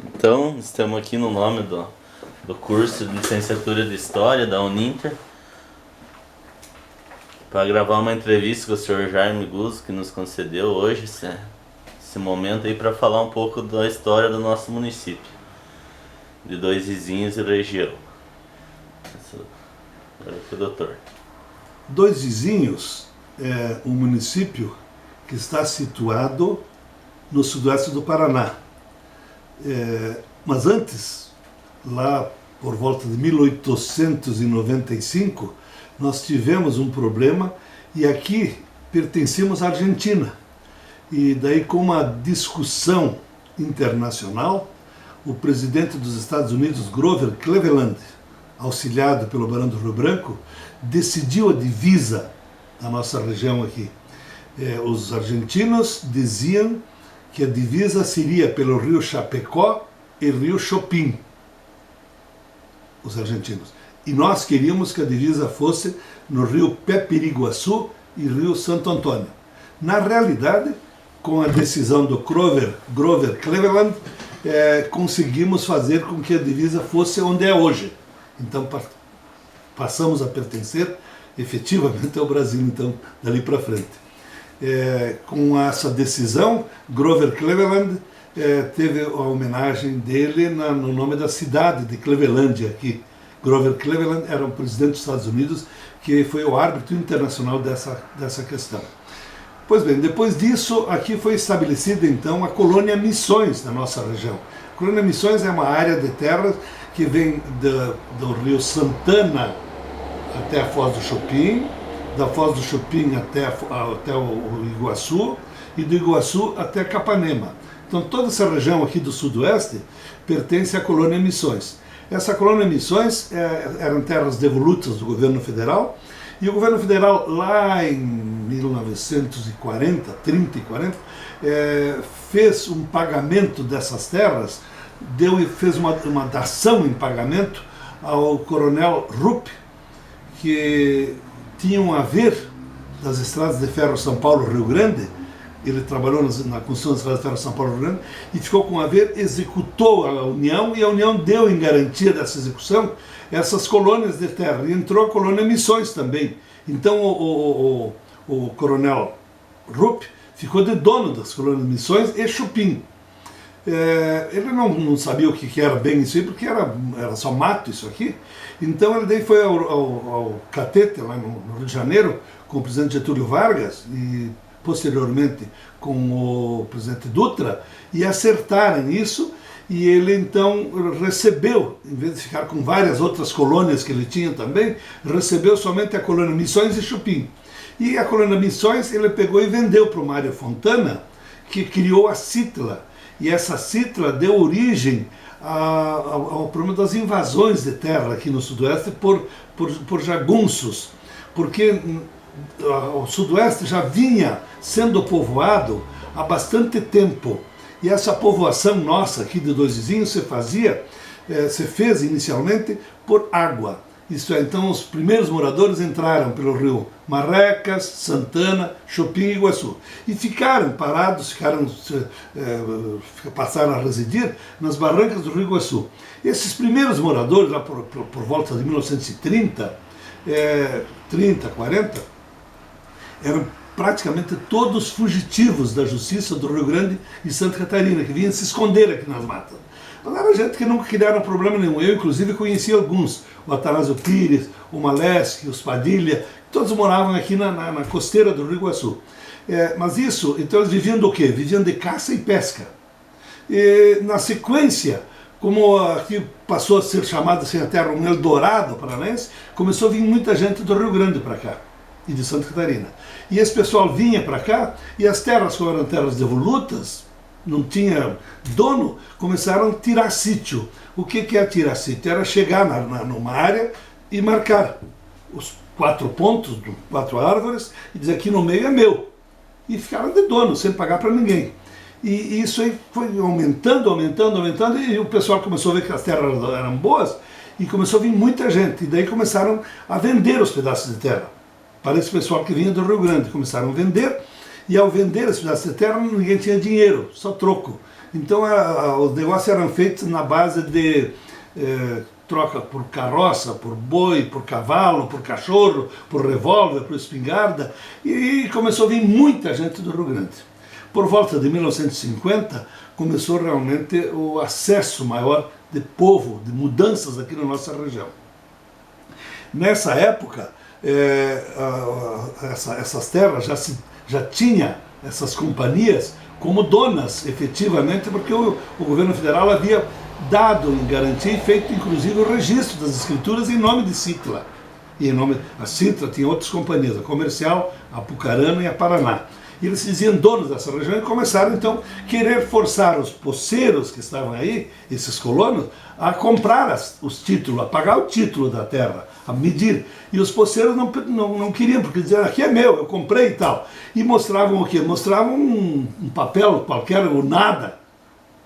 Então, estamos aqui no nome do curso de Licenciatura de História da Uninter para gravar uma entrevista com o Sr. Jaime Guzzo, que nos concedeu hoje esse momento aí para falar um pouco da história do nosso município, de Dois Vizinhos e região. Agora com o doutor. Dois Vizinhos é um município que está situado no sudoeste do Paraná. Mas antes, lá por volta de 1895, nós tivemos um problema e aqui pertencemos à Argentina. E daí, com uma discussão internacional, o presidente dos Estados Unidos, Grover Cleveland, auxiliado pelo Barão do Rio Branco, decidiu a divisa da nossa região aqui. Os argentinos diziam que a divisa seria pelo rio Chapecó e rio Chopin, os argentinos. E nós queríamos que a divisa fosse no rio Pepiriguaçu e rio Santo Antônio. Na realidade, com a decisão do Grover Cleveland, conseguimos fazer com que a divisa fosse onde é hoje. Então passamos a pertencer efetivamente ao Brasil, então, dali para frente. Com essa decisão, Grover Cleveland teve a homenagem dele no nome da cidade de Clevelândia aqui. Grover Cleveland era o presidente dos Estados Unidos, que foi o árbitro internacional dessa questão. Pois bem, depois disso, aqui foi estabelecida então a colônia Missões na nossa região. A colônia Missões é uma área de terras que vem do rio Santana até a Foz do Chopin, da Foz do Chopin até o Iguaçu e do Iguaçu até Capanema. Então toda essa região aqui do sudoeste pertence à colônia Missões. Essa colônia Missões eram terras devolutas do governo federal, e o governo federal lá em 1940, 30 e 40, fez um pagamento dessas terras, fez uma dação em pagamento ao coronel Rupp, que tinha um haver das estradas de ferro São Paulo-Rio Grande. Ele trabalhou na construção das estradas de ferro São Paulo-Rio Grande e ficou com um haver, executou a União, e a União deu em garantia dessa execução essas colônias de terra, e entrou a colônia Missões também. Então o coronel Rupp ficou de dono das colônias Missões e Chupim. Ele não sabia o que era bem isso aí, porque era só mato isso aqui. Então ele daí foi ao Catete, lá no Rio de Janeiro, com o presidente Getúlio Vargas e posteriormente com o presidente Dutra, e acertaram isso, e ele então recebeu, em vez de ficar com várias outras colônias que ele tinha também, recebeu somente a colônia Missões e Chupim. E a colônia Missões ele pegou e vendeu para o Mário Fontana, que criou a Citla. E essa Citla deu origem ao problema das invasões de terra aqui no sudoeste por jagunços, porque o sudoeste já vinha sendo povoado há bastante tempo. E essa povoação nossa aqui de Dois Vizinhos se fez inicialmente por água. Isto é, então os primeiros moradores entraram pelo rio Marrecas, Santana, Chopin e Iguaçu. E ficaram parados, passaram a residir nas barrancas do rio Iguaçu. Esses primeiros moradores, lá por volta de 1930, 40, eram praticamente todos fugitivos da justiça do Rio Grande e Santa Catarina, que vinham se esconder aqui nas matas. Mas era gente que nunca criaram problema nenhum. Eu, inclusive, conheci alguns. O Atanásio Pires, o Maleschi, os Padilha, todos moravam aqui na costeira do Rio Iguaçu. Mas isso, então eles viviam do quê? Viviam de caça e pesca. E, na sequência, como aqui passou a ser chamada assim, a terra um Eldorado paranaense, começou a vir muita gente do Rio Grande para cá e de Santa Catarina. E esse pessoal vinha para cá, e as terras, como eram terras devolutas, não tinha dono, começaram a tirar sítio. O que é tirar sítio? Era chegar numa área e marcar os 4 pontos, 4 árvores, e dizer aqui no meio é meu. E ficaram de dono, sem pagar para ninguém. E isso aí foi aumentando, e o pessoal começou a ver que as terras eram boas, e começou a vir muita gente. E daí começaram a vender os pedaços de terra para esse pessoal que vinha do Rio Grande. Começaram a vender, e ao vender esse pedaço de terra ninguém tinha dinheiro, só troco. Então os negócios eram feitos na base de troca por carroça, por boi, por cavalo, por cachorro, por revólver, por espingarda, e começou a vir muita gente do Rio Grande. Por volta de 1950, começou realmente o acesso maior de povo, de mudanças aqui na nossa região. Nessa época, essas terras já tinha essas companhias como donas, efetivamente, porque o governo federal havia dado em garantia e feito inclusive o registro das escrituras em nome de Citla. E em nome, a Citla tinha outras companhias, a Comercial, a Apucarana e a Paraná. E eles se diziam donos dessa região e começaram então a querer forçar os poceiros que estavam aí, esses colonos, a comprar os títulos, a pagar o título da terra, a medir. E os poceiros não queriam, porque diziam, aqui é meu, eu comprei e tal. E mostravam o quê? Mostravam um papel qualquer, ou nada,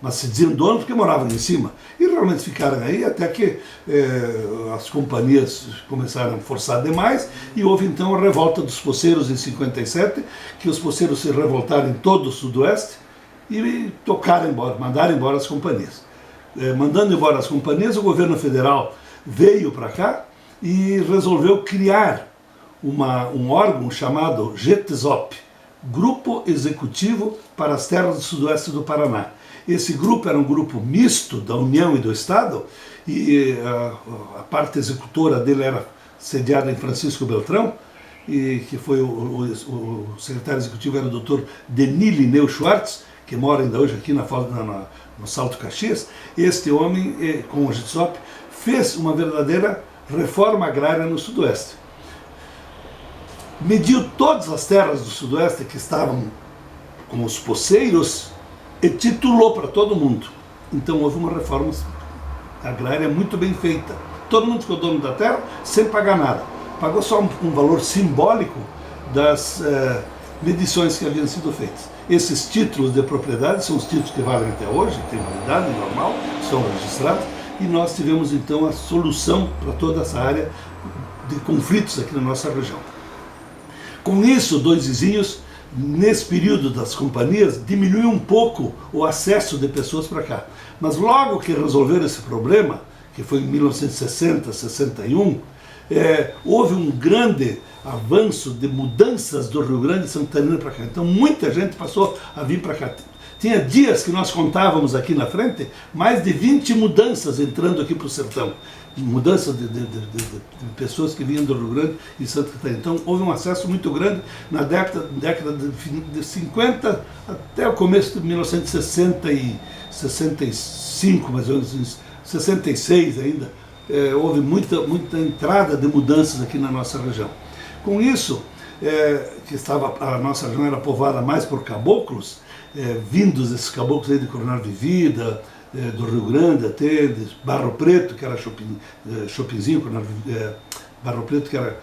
mas se diziam donos porque moravam em cima. E realmente ficaram aí até que as companhias começaram a forçar demais e houve então a revolta dos poceiros em 57, que os poceiros se revoltaram em todo o sudoeste e tocaram embora, mandaram embora as companhias. Mandando embora as companhias, o governo federal veio para cá e resolveu criar um órgão chamado GETESOP, Grupo Executivo para as Terras do Sudoeste do Paraná. Esse grupo era um grupo misto da União e do Estado, e a parte executora dele era sediada em Francisco Beltrão, e que foi o secretário executivo era o Dr. Denis Linneu Schwartz, que mora ainda hoje aqui no Salto Caxias. Este homem, com o GETESOP, fez uma verdadeira reforma agrária no Sudoeste. Mediu todas as terras do Sudoeste que estavam com os poceiros e titulou para todo mundo. Então houve uma reforma agrária muito bem feita. Todo mundo ficou dono da terra sem pagar nada. Pagou só um valor simbólico das medições que haviam sido feitas. Esses títulos de propriedade são os títulos que valem até hoje, têm validade normal, são registrados, e nós tivemos então a solução para toda essa área de conflitos aqui na nossa região. Com isso, Dois Vizinhos, nesse período das companhias, diminuiu um pouco o acesso de pessoas para cá. Mas logo que resolveram esse problema, que foi em 1960, 61, houve um grande avanço de mudanças do Rio Grande e Santa Catarina para cá. Então muita gente passou a vir para cá. Tinha dias que nós contávamos aqui na frente, mais de 20 mudanças entrando aqui para o sertão. Mudança de pessoas que vinham do Rio Grande e Santa Catarina. Então houve um acesso muito grande na década de 50 até o começo de 1960 e 65, mais ou menos, 66 ainda. Houve muita entrada de mudanças aqui na nossa região. Com isso, a nossa região era povoada mais por caboclos, vindos esses caboclos aí de Coronel Vivida, do Rio Grande, até de Barro Preto, que era Chopinzinho, Barro Preto, que era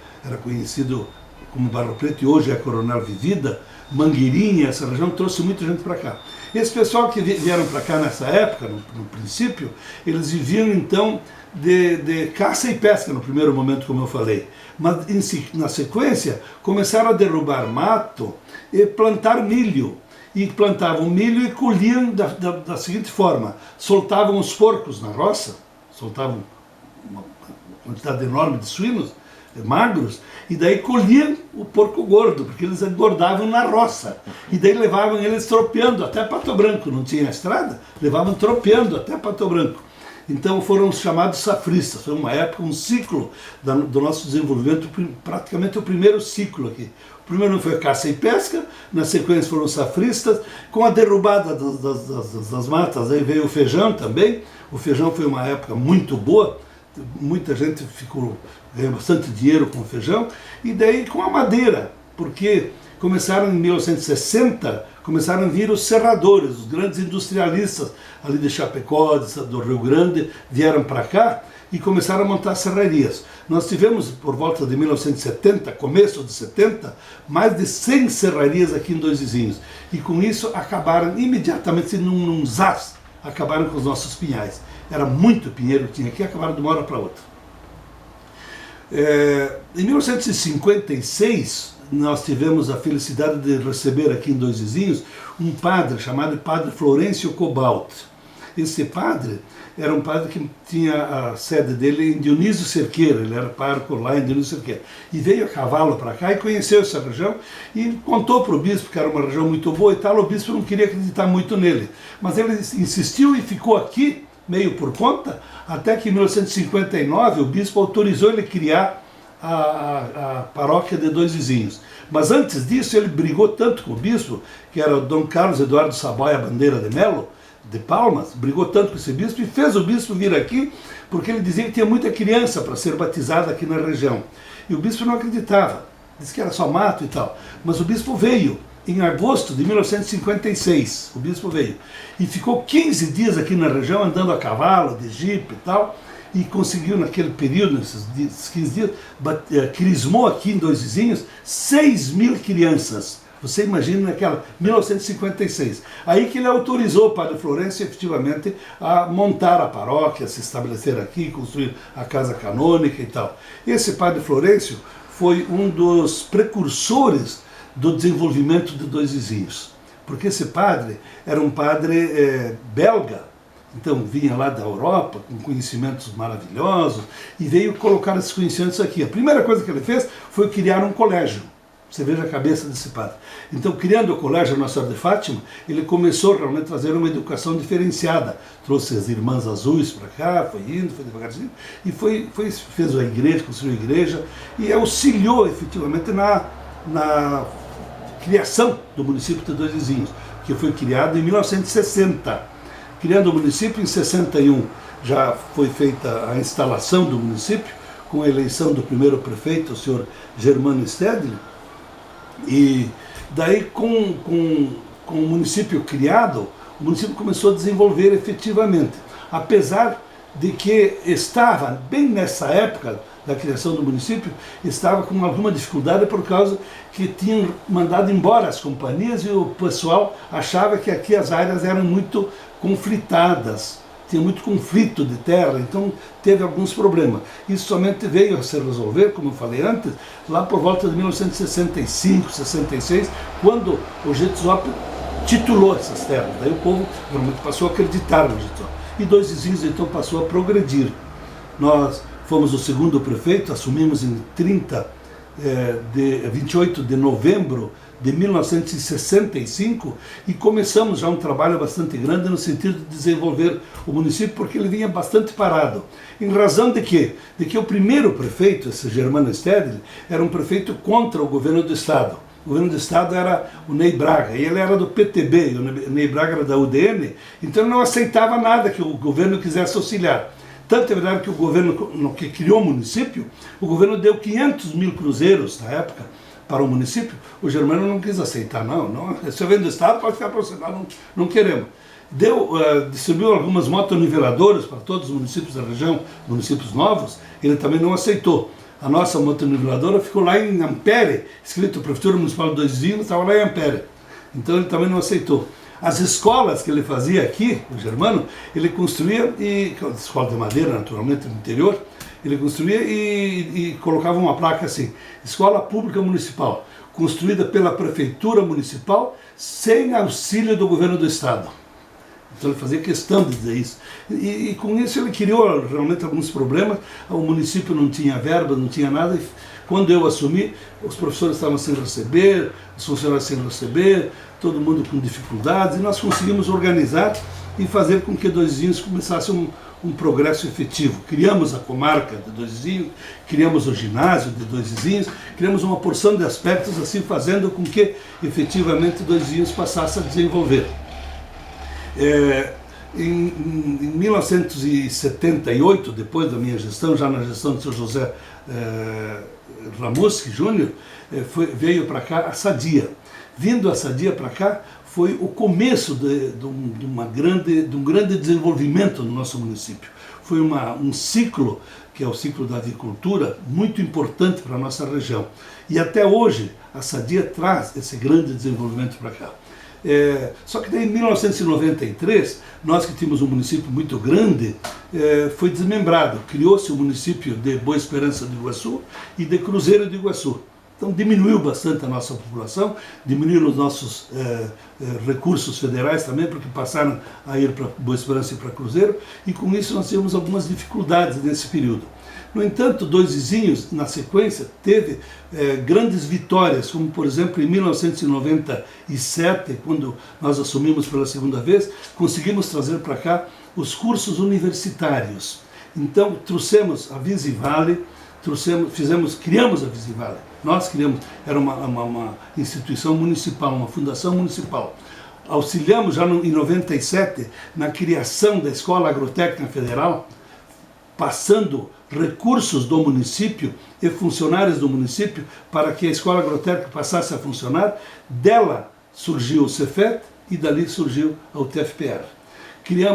conhecido como Barro Preto e hoje é Coronel Vivida, Mangueirinha, essa região trouxe muita gente para cá. Esse pessoal que vieram para cá nessa época, no princípio, eles viviam então de caça e pesca no primeiro momento, como eu falei. Mas na sequência começaram a derrubar mato e plantar milho. E plantavam milho e colhiam da seguinte forma: soltavam os porcos na roça, soltavam uma quantidade enorme de suínos magros, e daí colhiam o porco gordo, porque eles engordavam na roça. E daí levavam eles tropeando até Pato Branco, não tinha estrada, levavam tropeando até Pato Branco. Então foram chamados safristas. Foi uma época, um ciclo do nosso desenvolvimento, praticamente o primeiro ciclo aqui. O primeiro foi a caça e pesca, na sequência foram os safristas, com a derrubada das matas, aí veio o feijão também. O feijão foi uma época muito boa, muita gente ganhou bastante dinheiro com o feijão, e daí com a madeira, porque começaram em 1960, começaram a vir os serradores, os grandes industrialistas ali de Chapecó, do Rio Grande, vieram para cá e começaram a montar serrarias. Nós tivemos, por volta de 1970, começo de 70, mais de 100 serrarias aqui em Dois Vizinhos. E com isso acabaram imediatamente, num zaz, acabaram com os nossos pinhais. Era muito pinheiro que tinha aqui, acabaram de uma hora para outra. Em 1956, nós tivemos a felicidade de receber aqui em Dois Vizinhos um padre chamado Padre Florencio Cobalt. Esse padre era um padre que tinha a sede dele em Dionísio Cerqueira, ele era pároco lá em Dionísio Cerqueira. E veio a cavalo para cá e conheceu essa região e contou para o bispo que era uma região muito boa e tal. O bispo não queria acreditar muito nele, mas ele insistiu e ficou aqui, meio por conta, até que em 1959 o bispo autorizou ele criar a paróquia de Dois Vizinhos. Mas antes disso ele brigou tanto com o bispo, que era o Dom Carlos Eduardo Saboia Bandeira de Melo, de Palmas, brigou tanto com esse bispo e fez o bispo vir aqui, porque ele dizia que tinha muita criança para ser batizada aqui na região. E o bispo não acreditava, disse que era só mato e tal. Mas o bispo veio em agosto de 1956, o bispo veio, e ficou 15 dias aqui na região, andando a cavalo, de jipe e tal, e conseguiu naquele período, nesses 15 dias, crismou aqui em Dois Vizinhos 6.000 crianças. Você imagina naquela 1956. Aí que ele autorizou o Padre Florencio efetivamente a montar a paróquia, se estabelecer aqui, construir a casa canônica e tal. Esse Padre Florencio foi um dos precursores do desenvolvimento de Dois Vizinhos. Porque esse padre era um padre belga, então vinha lá da Europa com conhecimentos maravilhosos e veio colocar esses conhecimentos aqui. A primeira coisa que ele fez foi criar um colégio. Você veja a cabeça desse padre. Então, criando o colégio Nossa Senhora de Fátima, ele começou realmente a trazer uma educação diferenciada. Trouxe as Irmãs Azuis para cá, foi indo, foi devagarzinho, e fez a igreja, construiu a igreja, e auxiliou efetivamente na criação do município de Dois Vizinhos, que foi criado em 1960. Criando o município, em 61 já foi feita a instalação do município, com a eleição do primeiro prefeito, o senhor Germano Stedley. E daí, com o município criado, o município começou a desenvolver efetivamente. Apesar de que estava, bem nessa época da criação do município, estava com alguma dificuldade por causa que tinham mandado embora as companhias e o pessoal achava que aqui as áreas eram muito conflitadas. Tinha muito conflito de terra, então teve alguns problemas. Isso somente veio a se resolver, como eu falei antes, lá por volta de 1965, 66, quando o Getúlio titulou essas terras. Daí o povo realmente passou a acreditar no Getúlio. E Dois Vizinhos então passou a progredir. Nós fomos o segundo prefeito, assumimos em 28 de novembro de 1965 e começamos já um trabalho bastante grande no sentido de desenvolver o município, porque ele vinha bastante parado. Em razão de quê? De que o primeiro prefeito, esse Germano Stedley, era um prefeito contra o governo do Estado. O governo do Estado era o Ney Braga, e ele era do PTB, e o Ney Braga era da UDN, então ele não aceitava nada que o governo quisesse auxiliar. Tanto é verdade que o governo que criou o município, o governo deu 500 mil cruzeiros na época para o município. O Germano não quis aceitar, não. Se eu venho do Estado, pode ficar para você, não queremos. Distribuiu algumas motoniveladoras para todos os municípios da região, municípios novos, ele também não aceitou. A nossa motoniveladora ficou lá em Ampere, escrito Prefeitura Municipal de Dois Vizinhos, estava lá em Ampere. Então ele também não aceitou. As escolas que ele fazia aqui, o Germano, ele construía, escola de madeira, naturalmente, no interior, ele construía e colocava uma placa assim: Escola Pública Municipal, construída pela Prefeitura Municipal, sem auxílio do Governo do Estado. Então ele fazia questão de dizer isso. E com isso ele criou realmente alguns problemas. O município não tinha verba, não tinha nada. E quando eu assumi, os professores estavam sem receber, os funcionários sem receber, todo mundo com dificuldades, e nós conseguimos organizar e fazer com que Dois Vizinhos começasse um progresso efetivo. Criamos a comarca de Dois Vizinhos, criamos o ginásio de Dois Vizinhos, criamos uma porção de aspectos assim, fazendo com que efetivamente Dois Vizinhos passasse a desenvolver. Em 1978, depois da minha gestão, já na gestão do Sr. José Ramuschi Júnior, veio para cá a Sadia. Vindo a Sadia para cá, foi o começo de um grande desenvolvimento no nosso município. Foi um ciclo, que é o ciclo da avicultura, muito importante para a nossa região. E até hoje, a Sadia traz esse grande desenvolvimento para cá. Só que daí, em 1993, nós que tínhamos um município muito grande, foi desmembrado. Criou-se o município de Boa Esperança do Iguaçu e de Cruzeiro do Iguaçu. Então diminuiu bastante a nossa população, diminuíram os nossos recursos federais também, porque passaram a ir para Boa Esperança e para Cruzeiro, e com isso nós tivemos algumas dificuldades nesse período. No entanto, Dois Vizinhos, na sequência, teve grandes vitórias, como por exemplo em 1997, quando nós assumimos pela segunda vez, conseguimos trazer para cá os cursos universitários. Então trouxemos a Visivale, criamos a Visivale. Nós criamos, era uma instituição municipal, uma fundação municipal. Auxiliamos já em 97 na criação da Escola Agrotécnica Federal, passando recursos do município e funcionários do município para que a Escola Agrotécnica passasse a funcionar. Dela surgiu o Cefet e dali surgiu a UTFPR.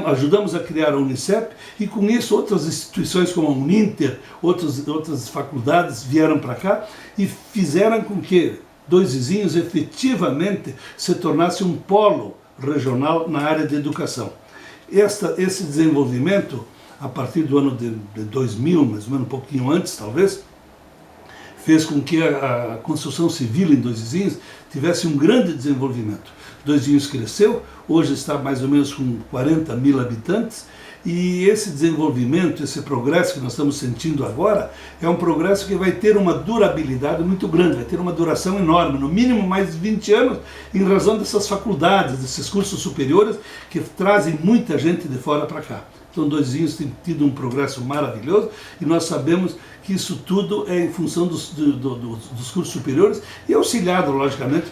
Ajudamos a criar a Unicep e com isso outras instituições como a Uninter, outras faculdades vieram para cá e fizeram com que Dois Vizinhos efetivamente se tornasse um polo regional na área de educação. Esse desenvolvimento, a partir do ano de 2000, mais ou menos um pouquinho antes talvez, fez com que a construção civil em Dois Vizinhos tivesse um grande desenvolvimento. Dois Vizinhos cresceu, hoje está mais ou menos com 40 mil habitantes, e esse desenvolvimento, esse progresso que nós estamos sentindo agora, é um progresso que vai ter uma durabilidade muito grande, vai ter uma duração enorme, no mínimo mais de 20 anos, em razão dessas faculdades, desses cursos superiores que trazem muita gente de fora para cá. Então, Dois Vizinhos tem tido um progresso maravilhoso e nós sabemos que isso tudo é em função dos cursos superiores e auxiliado, logicamente,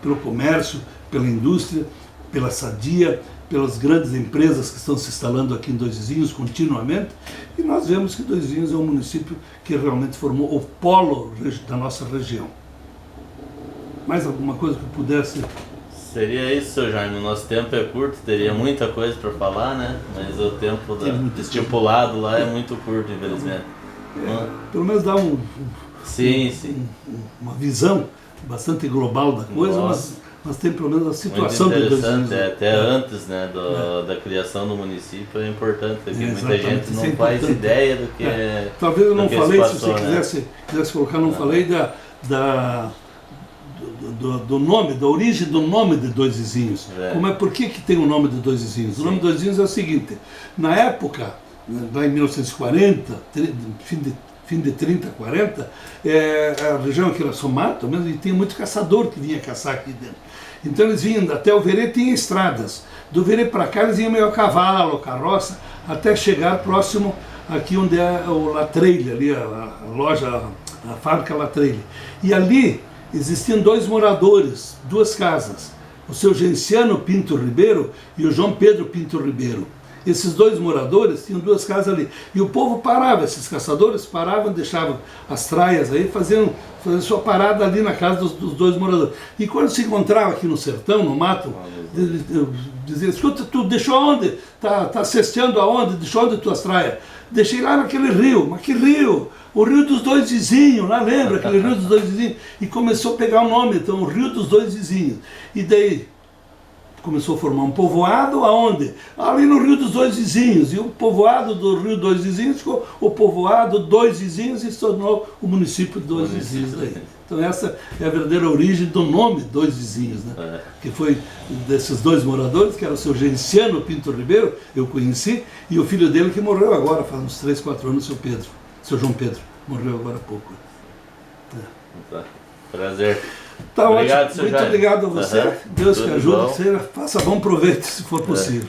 pelo comércio, pela indústria, pela Sadia, pelas grandes empresas que estão se instalando aqui em Dois Vizinhos continuamente. E nós vemos que Dois Vizinhos é um município que realmente formou o polo da nossa região. Mais alguma coisa que eu pudesse... Seria isso, seu Jaime. O nosso tempo é curto, teria muita coisa para falar, né? Mas o tempo estipulado lá é muito curto, infelizmente. Pelo menos dá uma visão bastante global da coisa, mas tem pelo menos a situação muito interessante, até antes, né, da criação do município é importante, porque muita gente não faz ideia do que é. Talvez eu não falei, se você quisesse colocar, não falei do nome, da origem do nome de Dois Vizinhos. Por que tem o nome de Dois Vizinhos? O nome de Dois Vizinhos é o seguinte: na época, lá em 1940, fim de 30, 40, a região aqui era só mato mesmo, e tinha muito caçador que vinha caçar aqui dentro. Então eles vinham até o Verê, tinha estradas. Do Verê para cá eles iam meio a cavalo, carroça, até chegar próximo aqui onde é o Latreille, ali a loja, a fábrica Latreille. E ali existiam dois moradores, duas casas, o seu Genciano Pinto Ribeiro e o João Pedro Pinto Ribeiro. Esses dois moradores tinham duas casas ali. E o povo parava, esses caçadores paravam, deixavam as traias aí, faziam sua parada ali na casa dos dois moradores. E quando se encontrava aqui no sertão, no mato, dizia: escuta, tu deixou onde? Tá cesteando aonde? Deixou onde tuas traias? Deixei lá naquele rio. Mas que rio? O Rio dos Dois Vizinhos, lá lembra? Aquele Rio dos Dois Vizinhos. E começou a pegar o nome, então, o Rio dos Dois Vizinhos. E daí começou a formar um povoado, aonde? Ali no Rio dos Dois Vizinhos. E o povoado do Rio dos Dois Vizinhos ficou o povoado Dois Vizinhos e se tornou o município de Dois Vizinhos daí. Então essa é a verdadeira origem do nome Dois Vizinhos, né? Que foi desses dois moradores, que era o seu Genciano Pinto Ribeiro, eu conheci, e o filho dele que morreu agora, faz uns 3, 4 anos, o seu João Pedro, morreu agora há pouco. Prazer. Tá ótimo, muito obrigado a você. Deus que ajude, que você faça bom proveito se for possível.